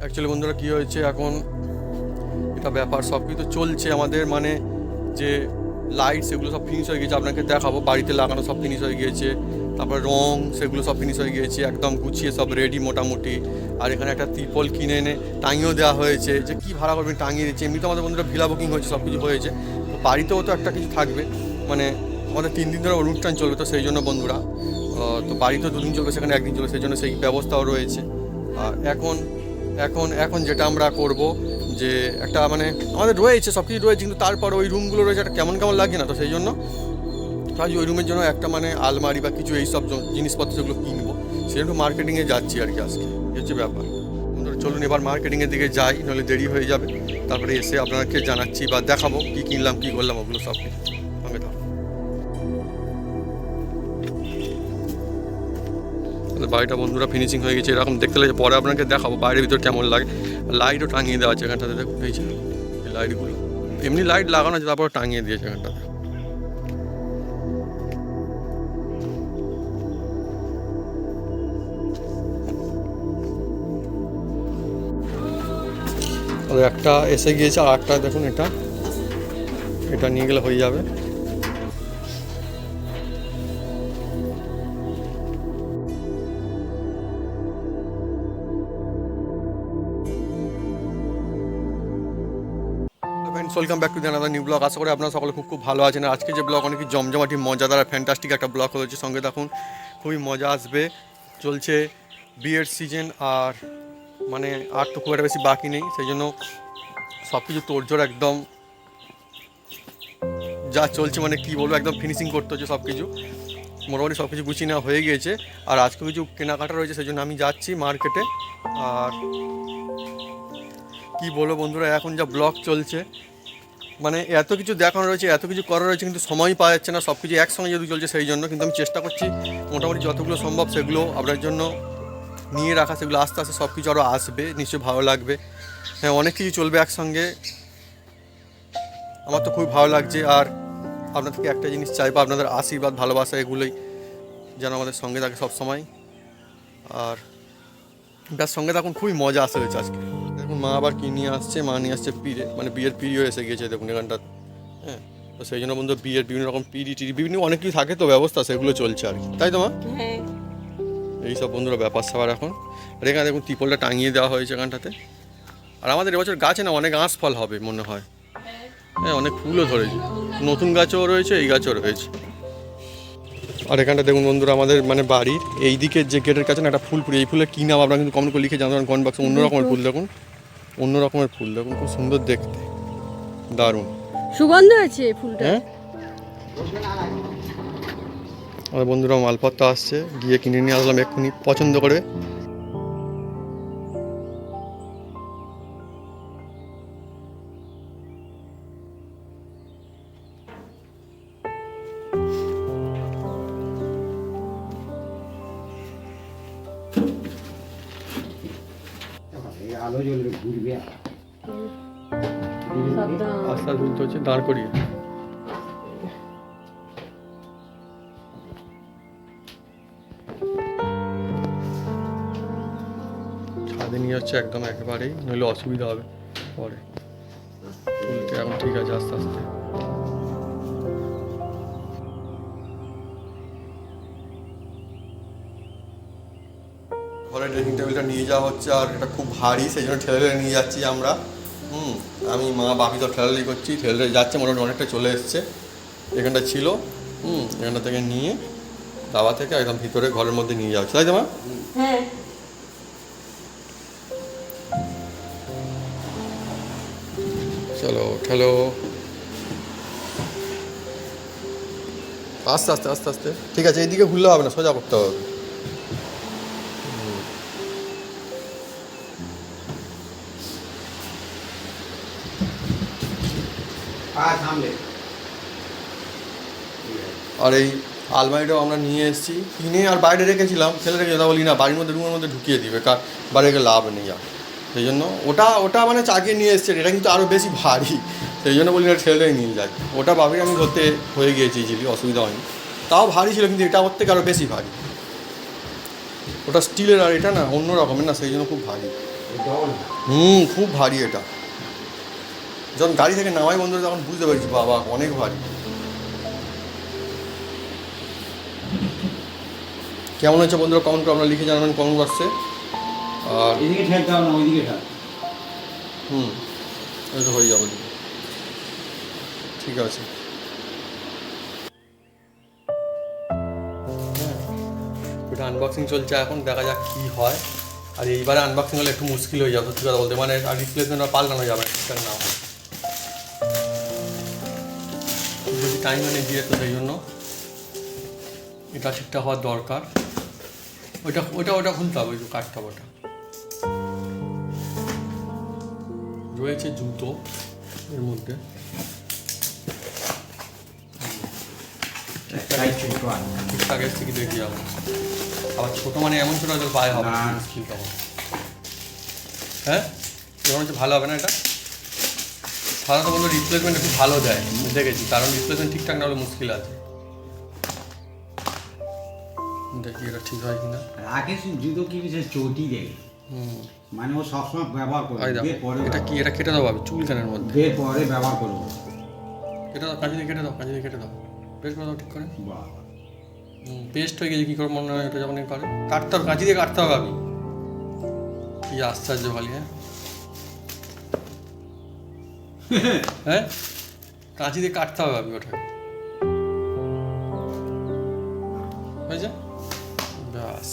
Actually বন্ধুরা কী হয়েছে এখন, এটা ব্যাপার সব কিছু চলছে আমাদের, মানে যে লাইট সেগুলো সব ফিনিশ হয়ে গেছে, আপনাকে দেখাবো। বাড়িতে লাগানো সব ফিনিশ হয়ে গিয়েছে, তারপর রং সেগুলো সব ফিনিশ হয়ে গিয়েছে, একদম গুছিয়ে সব রেডি মোটামুটি। আর এখানে একটা ত্রিপল কিনে এনে টাঙিয়েও দেওয়া হয়েছে, যে কী ভাড়া করবেন টাঙিয়ে দিচ্ছে। এমনিতে আমাদের বন্ধুরা ভিলা বুকিং হয়েছে, সব কিছু হয়েছে, তো বাড়িতেও তো একটা কিছু থাকবে, মানে আমাদের 3 দিন ধরে অনুষ্ঠান চলবে, তো সেই জন্য বন্ধুরা তো বাড়িতেও 2 দিন চলবে, সেখানে 1 দিন চলবে, সেই জন্য সেই ব্যবস্থাও রয়েছে। আর এখন এখন এখন যেটা আমরা করব, যে একটা মানে আমাদের রয়েছে সব কিছু রয়েছে, কিন্তু তারপর ওই রুমগুলো রয়েছে একটা কেমন কেমন লাগে না, তো সেই জন্য ভাবছি ওই রুমের জন্য একটা মানে আলমারি বা কিছু এইসব জিনিসপত্র যেগুলো কিনবো, সেজন্য মার্কেটিংয়ে যাচ্ছি আর কি আজকে, এই হচ্ছে ব্যাপার। বন্ধুরা চলুন এবার মার্কেটিংয়ের দিকে যাই, নাহলে দেরি হয়ে যাবে। তারপরে এসে আপনাকে জানাচ্ছি বা দেখাবো কী কিনলাম কী করলাম, ওগুলো সব কিছু সঙ্গে থাকুন। বাড়িটা বন্ধুরা ফিনিশিং হয়ে গেছে, এরকম দেখতে লাগে, পরে আপনাকে দেখাবো বাইরের ভিতর কেমন লাগে। লাইটও টাঙিয়ে দেওয়া আছে এখানটাতে, দেখুন এই যে এই লাইটগুলো, এমনি লাইট লাগানো আছে, তারপর টাঙিয়ে দিয়েছে এখানটাতে। আর একটা এসে গিয়েছে, আর একটা দেখুন, এটা এটা নিয়ে গেলে হয়ে যাবে। Welcome back to the another new blog. আশা করি আপনারা সকলে খুব ভালো আছেন। আর আজকে যে ব্লগ অনেক জমজমাটি মজাদার আর ফ্যান্টাস্টিক একটা ব্লগ হয়েছে, সঙ্গে দেখুন খুবই মজা আসবে। চলছে বিয়ের সিজন, আর মানে আর তো খুব একটা বেশি বাকি নেই, সেই জন্য সব কিছু তোড়জোড় একদম যা চলছে, মানে কী বলবো, একদম ফিনিশিং করতে হচ্ছে সব কিছু। মোটামুটি সব কিছু গুছিয়ে নেওয়া হয়ে গিয়েছে, আর আজকে কিছু কেনাকাটা রয়েছে, সেই জন্য আমি যাচ্ছি মার্কেটে। আর কি বলবো বন্ধুরা, এখন যা ব্লগ চলছে, মানে এত কিছু দেখানো রয়েছে, এত কিছু করা রয়েছে, কিন্তু সময় পাওয়া যাচ্ছে না সব কিছু একসঙ্গে যদি চলছে, সেই জন্য কিন্তু আমি চেষ্টা করছি মোটামুটি যতগুলো সম্ভব সেগুলো আপনার জন্য নিয়ে রাখা। সেগুলো আস্তে আস্তে সব কিছু আরও আসবে, নিশ্চয়ই ভালো লাগবে। হ্যাঁ, অনেক কিছু চলবে একসঙ্গে, আমার তো খুবই ভালো লাগছে। আর আপনার থেকে একটা জিনিস চাইবো, আপনাদের আশীর্বাদ ভালোবাসা এগুলোই যেন আমাদের সঙ্গে থাকে সবসময়। আর তার সঙ্গে থাকুন, খুবই মজা আসতে হয়েছে আজকে। দেখুন মা আবার কী নিয়ে আসছে, মা নিয়ে আসছে পিড়ে, মানে বিয়ের পিড়িও এসে গিয়েছে দেখুন এখানটা। হ্যাঁ, তো সেই জন্য বন্ধু বিয়ের বিভিন্ন রকম পিড়ি টিড়ি বিভিন্ন অনেক কিছু থাকে, তো ব্যবস্থা সেগুলো চলছে আর কি, তাই তো মা? হ্যাঁ, এইসব বন্ধুরা ব্যাপার স্যাপার এখন। আর এখানে দেখুন ত্রিপলটা টাঙিয়ে দেওয়া হয়েছে এখানটাতে। আর আমাদের এবছর গাছে না অনেক আঁশ ফল হবে মনে হয়, হ্যাঁ অনেক ফুলও ধরেছে, নতুন গাছও রয়েছে, এই গাছও রয়েছে। আর এখানটা দেখুন বন্ধুরা, আমাদের মানে বাড়ির এই দিকের যে গেটের কাছে না একটা ফুল ফুল, এই ফুলের কী নাম আপনারা কিন্তু কমেন্ট করে লিখে জানাবেন কমেন্ট বক্সে। অন্য রকমের ফুল দেখুন, অন্য রকমের ফুল দেখুন, খুব সুন্দর দেখতে, দারুণ সুগন্ধ আছে ফুলটা। হ্যাঁ। আমাদের বন্ধুরা মালপত্র আসছে, গিয়ে কিনে নিয়ে আসলাম এক্ষুনি পছন্দ করে। আলো জ্বলবে ঘুরবে আস্তে আস্তে তুলতে হচ্ছে দাঁড় করিয়ে। ছাদে নিয়ে হচ্ছে একদম একেবারেই, নইলে অসুবিধা হবে পরে তুলতে। এখন ঠিক আছে আস্তে আস্তে। ঘরে ড্রেসিং টেবিলটা নিয়ে যাওয়া হচ্ছে, আর এটা খুব ভারী, সেই জন্য ঠেলে নিয়ে যাচ্ছি আমরা। আমি মা বাপি তো ঠেলালি করছি, ঠেলে যাচ্ছে, মোটামুটি অনেকটা চলে এসছে। এখানটা ছিল, এখানটা থেকে নিয়ে দাবা থেকে একদম ভিতরে ঘরের মধ্যে নিয়ে যাচ্ছে, তাই তো মা? হ্যাঁ, চলো ঠেলো, আস্তে আস্তে আস্তে আস্তে, ঠিক আছে, এইদিকে ঘুরলে হবে না, সোজা করতে হবে। সামনে আর এই আলমারিটাও আমরা নিয়ে এসেছি কিনে, আর বাইরে রেখেছিলাম, ফেলে রেখে কথা বলি না, বাড়ির মধ্যে রুমের মধ্যে ঢুকিয়ে দিবে, বাইরে রেখে লাভ নেই আর। সেই জন্য ওটা ওটা মানে চাগিয়ে নিয়ে এসছে, এটা কিন্তু আরও বেশি ভারী, সেই জন্য বলি না ঠেলেই নিয়ে যায়। ওটা ভাবি আমি ধরতে হয়ে গিয়েছি ইজিলি, অসুবিধা হয়নি। তাও ভারী ছিল, কিন্তু এটা ওর থেকে আরও বেশি ভারী। ওটা স্টিলের, আর এটা না অন্য রকমের না, সেই জন্য খুব ভারী। ডবল। খুব ভারী এটা। যখন গাড়ি থেকে নামাই বন্ধুরা তখন বুঝতে পারছি বাবা অনেক ভারী। কেমন হচ্ছে বন্ধুরা কমেন্ট করে আপনারা লিখে জানাবেন কমেন্ট বক্সে। আর এদিকে ঠেলতে হবে না, ওইদিকে ঠেল। এই তো হয়ে যাবে। ঠিক আছে, এটা আনবক্সিং চলছে এখন, দেখা যাক কী হয়। আর এইবারে আনবক্সিং হলে একটু মুশকিল হয়ে যাবে সত্যি কথা বলতে, মানে আর রিপ্লেসমেন্ট পাল্টানো যাবে না ঠিকঠাক না হয়। যদি টাইম মানে দিয়ে তো সেই জন্য এটা ঠিকঠাক হওয়ার দরকার। ওইটা ওইটা ওটা খুলতে হবে, ওই কাঠটা ওটা রয়েছে জুতো এর মধ্যে। ঠিকঠাক এসছে কি দেখি যাবো। আবার ছোটো মানে এমন ছোটো হয়তো পায়ে হবে মুশকিল তখন। হ্যাঁ এবার হচ্ছে ভালো হবে না এটা। সাধারণত বন্ধু রিপ্লেসমেন্ট একটু ভালো দেয় আমি দেখেছি, কারণ রিপ্লেসমেন্ট ঠিকঠাক না হলে মুশকিল আছে। দেখি এটা ঠিক হয় কিনা। আগে জুতো কিনেছে চটি দেয়, মানে ও সবসময় ব্যবহার করবে। এটা কি, এটা কেটে দাও আমি চুলকানের মধ্যে, বের পরে ব্যবহার করবো। কেটে দাও, কাঁচি দিয়ে কেটে দাও, কাঁচি দিয়ে কেটে দাও, বের করে দাও ঠিক করে। বাহ, পেস্ট হয়ে গেছে কী করে মনে হয় এটা যখন করে কাটতে হবে, কাঁচি দিয়ে কাটতে হবে আমি। কি আশ্চর্য ভালি। হ্যাঁ কাঁচি দিয়ে কাটতে হবে আমি ওটা, হয়েছে ব্যাস।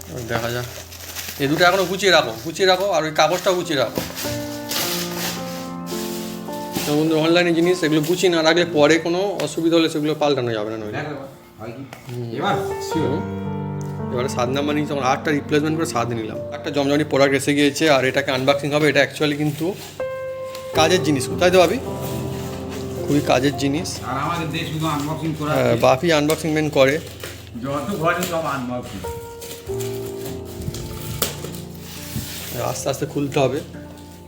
এবার দেখা যাক, এই দুটো এখনো গুছিয়ে রাখো, গুছিয়ে রাখো, আর ওই কাগজটাও গুছিয়ে রাখো। তো বন্ধু অনলাইনে জিনিস এগুলো গুছিয়ে না রাখলে পরে কোনো অসুবিধা হলে সেগুলো পাল্টানো যাবে না নইলে। এবারে 7 নাম্বার নিয়েছি, তখন 8টা রিপ্লেসমেন্ট করে 7 নিলাম। একটা জমজমানি প্রোডাক্ট এসে গিয়েছে আর এটাকে আনবক্সিং হবে। এটা অ্যাকচুয়ালি কিন্তু কাজের জিনিস, কোথায় তো ভাবি, খুবই কাজের জিনিস। আর আমাদের দেশ শুধু আনবক্সিং করা, বাপি আনবক্সিং মেন করে, যত ঘরে সব আনবক্সিং। আস্তে আস্তে খুলতে হবে,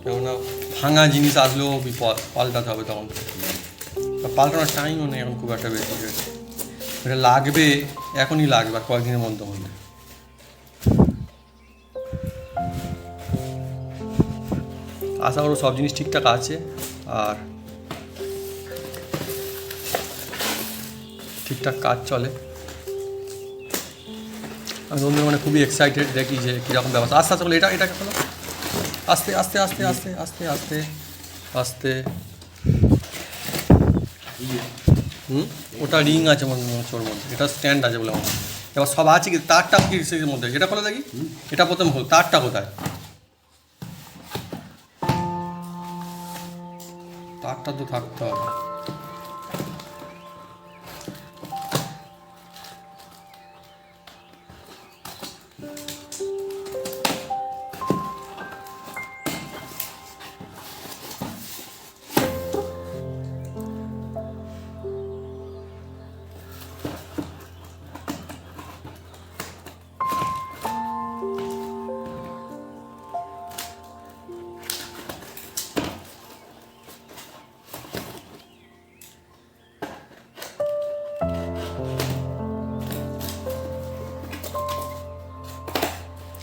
কেননা ভাঙা জিনিস আসলেও বিপদ, পাল্টাতে হবে তখন। পাল্টানোর টাইমও নেই এখন খুব একটা বেশি। এটা লাগবে, এখনই লাগবে আর কয়েকদিনের মধ্যে মধ্যে। আশা করো সব জিনিস ঠিকঠাক আছে আর ঠিকঠাক কাজ চলে। আমি বন্ধুরা মানে খুবই এক্সাইটেড, দেখি যে কীরকম ব্যবস্থা। আস্তে আস্তে বলে এটা এটাকে খোলো, আস্তে আস্তে আস্তে আস্তে আস্তে আস্তে আস্তে। ওটা রিং আছে মনে হচ্ছে ওর মধ্যে, এটা স্ট্যান্ড আছে বলে আমার। এবার সব আছে কি, তারটা কি এর মধ্যে, এটা খোলো দেখি। এটা প্রথম হল, তারটা কোথায়, তারটা তো থাকতে হবে।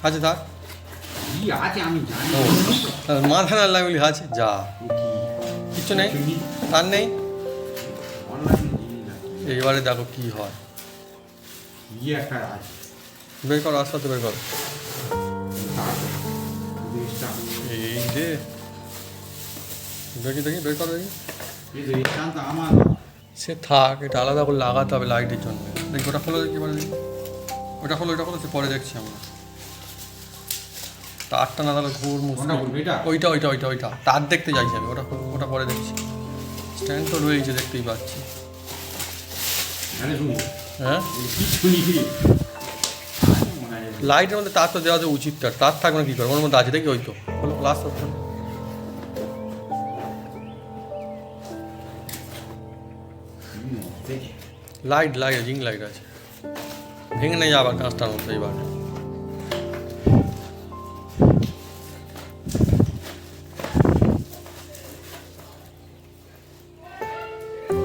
আছে থাক, কি আছে আমি জানি মাথা না লাগলি আছে যা, কিছু নেই তার নেই। এইবারে দেখো কি হয়, একটা আছে বের করো, আস্তে আস্তে বের করো। এই যে দেখি দেখি বের করো দেখি। আমার সে থাক, এটা আলাদা করে লাগাতে হবে লাইটের জন্য। দেখি ওটা খোলো দেখি, এবারে দেখি ওটা খোলো, ওটা খোলো, সে পরে দেখছি আমরা। তারটা না তাহলে ঘুর মুশকিল। ওইটা ওইটা ওইটা ওইটা তার দেখতে চাইছি আমি, ওটা ওটা পরে দেখছি। স্ট্যান্ড তো রয়েছে দেখতেই পাচ্ছি। হ্যাঁ লাইটের মধ্যে তার তো দেওয়া তো উচিত, তার থাকবে না কী করবো, ওর মধ্যে আছে দেখি। ওই তো last option, light light ring light আছে, ভেঙে নেই আবার কাঁচটার মধ্যে। এবার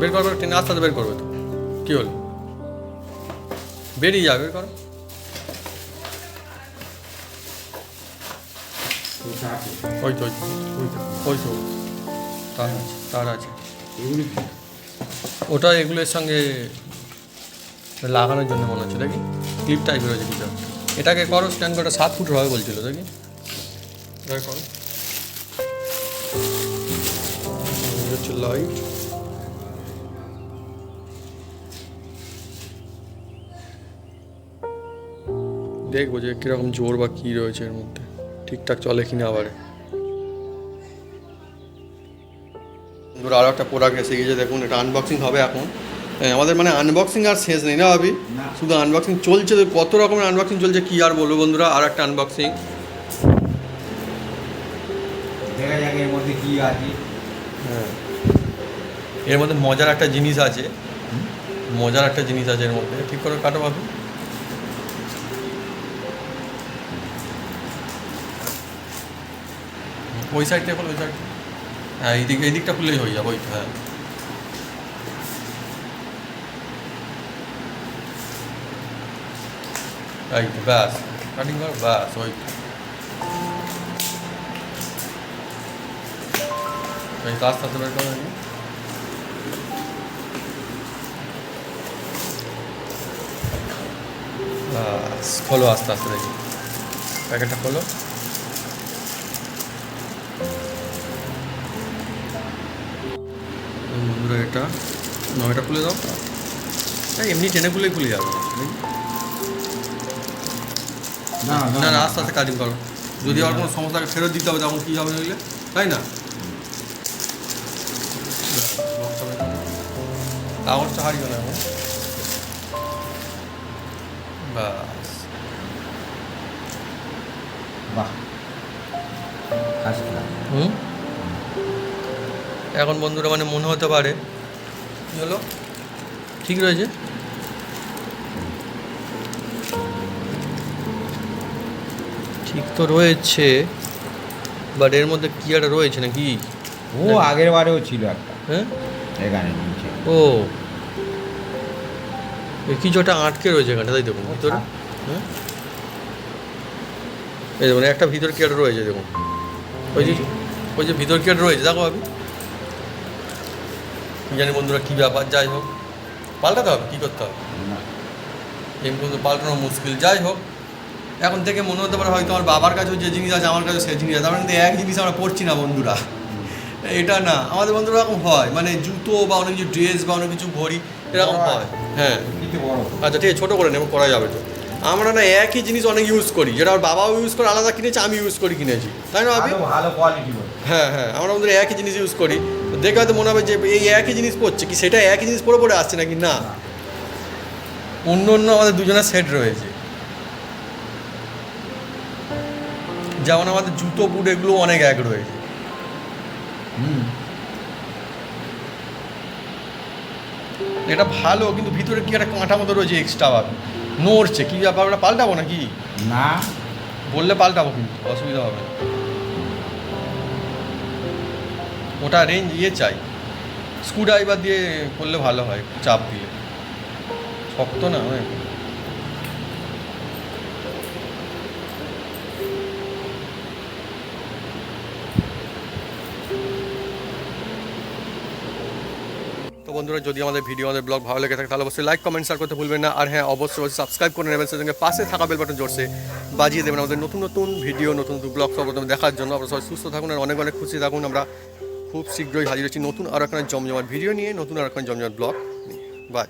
বের করবে, ট্রেনে আস্তে আস্তে বের করবে তো, কী হলো, বেরিয়ে যাবে, বের করো। ওটা আছে ওই তো ওই তো তার আছে এগুলি কি ওটা এগুলোর সঙ্গে লাগানোর জন্য মনে হচ্ছে দেখি ক্লিপ টাইপের রয়েছে কিছু একটা। এটাকে করো স্ট্যান্ড করে 7 ফুট হবে বলছিল দেখি এটাকে করো এই হচ্ছে লাইট দেখবো যে কীরকম জোর বা কী রয়েছে এর মধ্যে ঠিকঠাক চলে কিনা আবার ধরো আরও একটা প্রোডাক্ট এসে গিয়েছে দেখুন এটা আনবক্সিং হবে এখন আমাদের মানে আনবক্সিং আর শেষ নেই না ভাবি না। শুধু আনবক্সিং চলছে তো কত রকমের আনবক্সিং চলছে কি আর বলবো বন্ধুরা আর একটা আনবক্সিং দেখা যাক এর মধ্যে কি আছে হ্যাঁ এর মধ্যে মজার একটা জিনিস আছে এর মধ্যে ঠিক করে কাটো ভাবি ওই সাইডটা এখন ওই সাইড হ্যাঁ এই দিকটা খুললেই হয়ে যাবে ওই হ্যাঁ এই তো ব্যাস কাটিং কর ব্যাস ওই এই তো আস্তে আস্তে বের করো নাকি ব্যাস খোলো আস্তে আস্তে দেখি প্যাকেটটা খোলো বন্ধুরা এটা নয়টা খুলে দাও এমনি টেনে খুলেই খুলে যাবে না না না আস্তে আস্তে কাটিং করো যদি আবার কোনো সমস্যাকে ফেরত দিতে হবে তখন কী হবে নইলে তাই না কাগজটা হারিও না এখন বাস বাহ আসলাম হুম এখন বন্ধুরা মানে মনে হতে পারে কী হলো ঠিক রয়েছে ঠিক তো রয়েছে বাট এর মধ্যে কি একটা রয়েছে নাকি ও আগের বারেও ছিল একটা হ্যাঁ এখানে নিচে ও এই কিছু একটা আটকে রয়েছে এখানটা তাই দেখুন ভিতরে হ্যাঁ এই দেখুন একটা ভিতর কি একটা রয়েছে দেখুন ওই যে ভিতর কি একটা রয়েছে দেখো আমি জানি বন্ধুরা কী ব্যাপার যাই হোক পাল্টাতে হবে কী করতে হবে না এমনি কিন্তু পাল্টানো মুশকিল যাই হোক এখন থেকে মনে হতে পারে হয়তো আমার বাবার কাছেও যে জিনিস আছে আমার কাছে সেই জিনিস আছে আমরা কিন্তু এক জিনিস আমরা পড়ছি না বন্ধুরা এটা না আমাদের বন্ধুরা এরকম হয় মানে জুতো বা অনেক কিছু ড্রেস বা অনেক কিছু ঘড়ি এরকম হয় হ্যাঁ কিন্তু বড় আচ্ছা ঠিক আছে ছোটো করে নেবো করা যাবে তো আমরা না একই জিনিস অনেক ইউজ করি যেটা আমার বাবাও ইউজ করে আলাদা কিনেছে আমি ইউজ করি কিনেছি তাই না ভাবি ভালো কোয়ালিটি বলে হ্যাঁ হ্যাঁ আমরা আমাদের একই জিনিস ইউজ করি তো দেখে হয়তো মনে হবে যে এই একই জিনিস পড়ছে কি সেটা একই জিনিস পরে পরে আসছে নাকি না অন্য অন্য আমাদের দুজনের সেট রয়েছে যেমন আমাদের জুতো বুট এগুলো অনেক এক রয়েছে এটা ভালো কিন্তু ভিতরে কি একটা কাঁটা মতো রয়েছে এক্সট্রা ভাবে নড়ছে কি ব্যাপার ওটা পাল্টাবো নাকি না বললে পাল্টাবো কিন্তু অসুবিধা হবে না ওটা রেঞ্জ চাই স্ক্রুড্রাইভার দিয়ে করলে ভালো হয় চাপ দিলে শক্ত না অনেক তো বন্ধুরা যদি আমাদের ভিডিও আমাদের ব্লগ ভালো লেগে থাকে তাহলে অবশ্যই লাইক কমেন্ট শেয়ার করতে ভুলবেন না আর হ্যাঁ অবশ্যই সাবস্ক্রাইব করে নেবেন সেজন্য পাশে থাকা বেল বাটন জোরসে বাজিয়ে দেবেন আমাদের নতুন নতুন ভিডিও নতুন নতুন ব্লগ সব দেখার জন্য আপনারা সবাই সুস্থ থাকুন আর অনেক অনেক খুশি থাকুন আমরা খুব শীঘ্রই হাজির হচ্ছি নতুন আরও একটা জমজমাট ভিডিও নিয়ে নতুন আরও একটা জমজমাট ব্লগ নিয়ে বাই